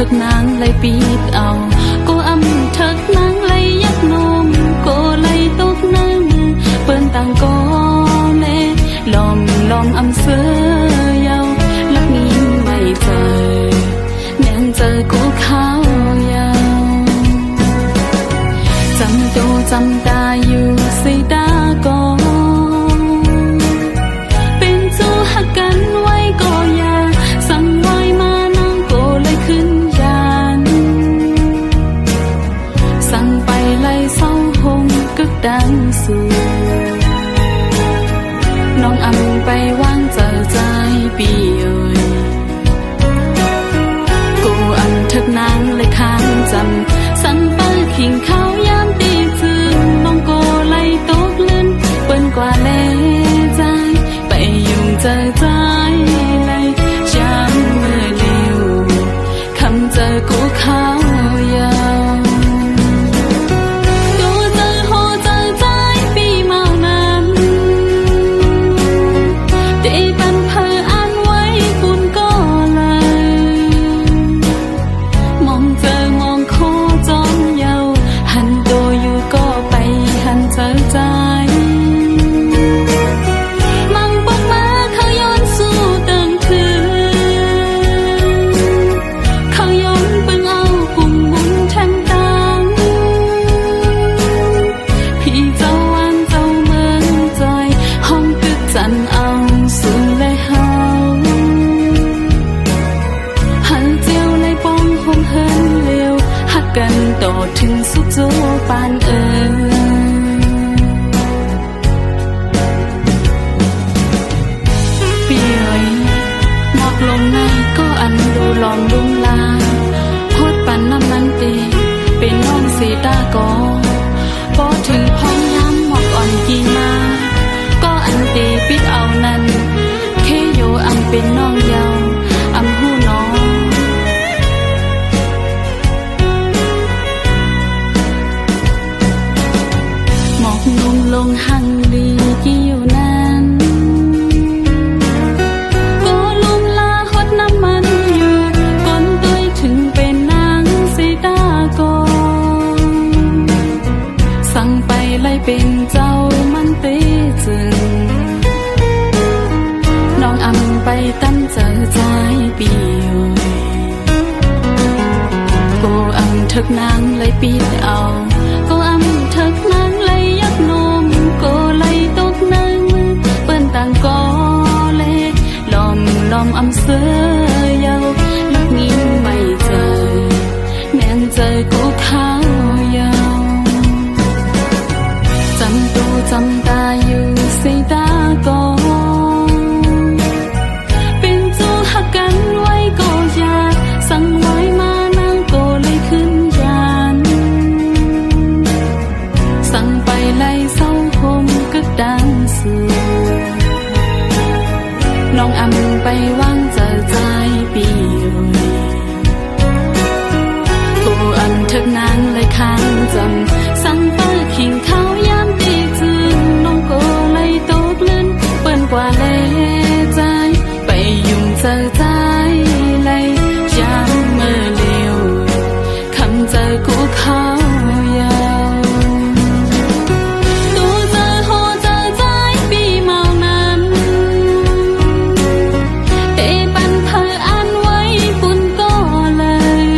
กนางเลยปีดเอากูอำทึกนางเลยยักนมกูเลยตกนางเปิ้นต่างก็เน่ลอมอำเสือยาวลักนี้ไม่เจอแนงเจอกูเขายาวจำตัวจำตาอยู่สิตาก็เป็นจูหักกันไว้ก็อย่าสั่งไว้มานางก็เลยขึ้นยานสั่งไปไล่เศร้าหงกึกดังสู่น้องอำไปวางเจอใจปีเอ่ยกูอำทึกนางเลยค้างจำสั่งไปขิงเขายามตีคืนน้องโกไล่ตกลื่นเปิ้นกว่าแลใจไปยุ่งเจอใจเลยจำเมื่อเร็วคำเจอกูเขายาวกูเจอโหเจอใจปีเมานั้นตีปันเพออ่านไว้ปุ่นก็เลยมองเจอมองโคจอมเยาหันตัวอยู่ก็ไปหันเจอใจมังปกมาเขาย้อนสู้ตั้งคืนเขาย้อนเบิ่งเอาปุ่มบุญแทงตังพี่เจ้าวันเจ้าเมืองจอยห้องกึกจันเอาสู่เลยเฮาหันเจียวเลยป้องคงเฮินเร็วหักกันต่อถึงสุดโจปานปีเอ๋ยหมอกลงในก็อันดูลอมลุ่มลาโคตรปันน้ำมันตีเป็นน้องสีตาก็พอถึงพ้องย้ำหมอกอ่อนกีมาก็อันตีปิดเอานั้นเคโยอำเป็นน้องเยาอำหูน้องหมอกนุ่มลงหังดีกี่อยู่นั้นก็ลุ่มลาหดน้ำมันอยู่ก้นตุ้ยถึงเป็นนางสีตาก็สั่งไปไล่เป็นเจ้ามันเตจึงน้องอำไปตั้งเจอใจปีอยู่กูอำทึกนางเลยปีดเอากูอำทึกนางเลยยักนมกูเลยตกนางเปิ้นต่างก็เลยลอมอำเสือยาวลักนี้ไม่เจอแนงเจอกูเขายาวจำตัวจำตาอยู่สิตาก็เป็นจูหักกันไว้ก็อย่าสั่งไว้มานางก็เลยขึ้นยานสั่งไปไล่เศร้าคมกึกดังสู่น้องอำไปวางเจอใจปีเอ่ยกูอำทึกนางเลยค้างจำสั่งไปขิงเขายามตีคืนน้องก็เลยตกลื่นเปิ้นกว่าแลใจไปยุ่งเจอใจเลยจำเมื่อเร็วคำเจอกูเขายาวตัวเจอโหเจอใจปีเมานั้นเตปันเพออ่านไว้ปุ่นก็เลย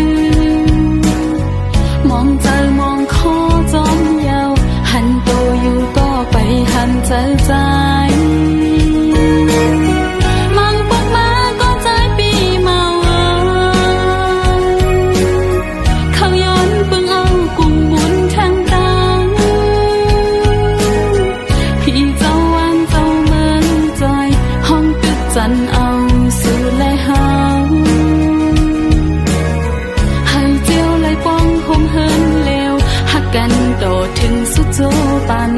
มองเจอมองโคจอมเยาหันตัวอยู่ก็ไปหันเจอใจมังปกมาก็ใจปีเมาเขาย้อนเบิ่งเอากุมบุญแทงตังพี่เจ้าวันเจ้าเมืองจอยห้องกึกจันเอาสู่เลยเฮาให้เจียวเลยป้องคงเฮินเร็วหักกันต่อถึงสุดโจปาน